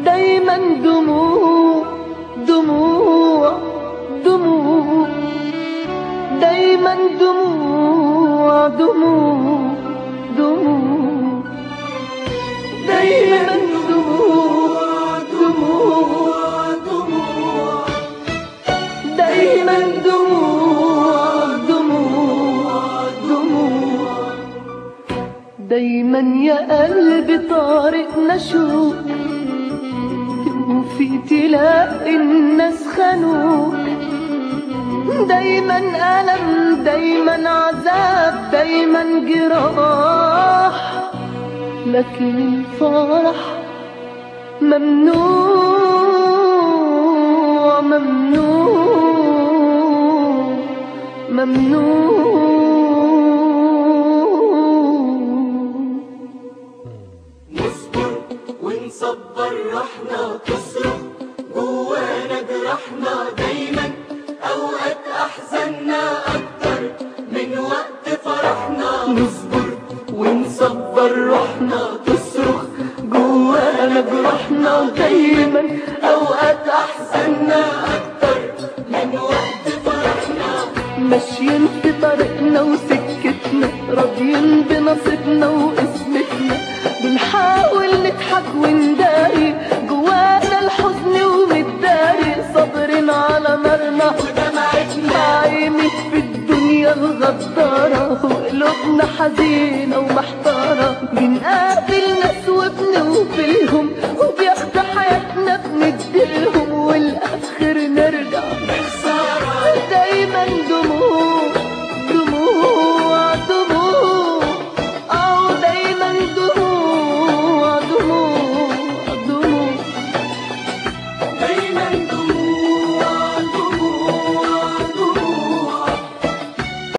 دايما دموع دموع دموع، دايما دموع دموع دموع، دايما دموع دموع دموع، دايما دموع دموع دموع، دايما يا قلبي طارقنا شوق، وفي تلاقي الناس خانوك، دايما ألم دايما عذاب دايما جراح، لكن الفرح ممنوع ممنوع ممنوع. نصبر ونصبر روحنا تصرخ جوانا جرحنا دايما، اوقات احزاننا اكتر من وقت فرحنا. نصبر ونصبر روحنا تصرخ جوانا جرحنا دايما، اوقات احزاننا اكتر من وقت فرحنا. ماشيين في طريقنا وسكتنا، راضيين بنصيبنا وقسمتنا، بنحاول نضحك ونداري جوانا الحزن ومتداري، صابرين على نارنا ودمعتنا عايمين في الدنيا الغدارة، وقلوبنا حزينة ومحتارة، بنقابل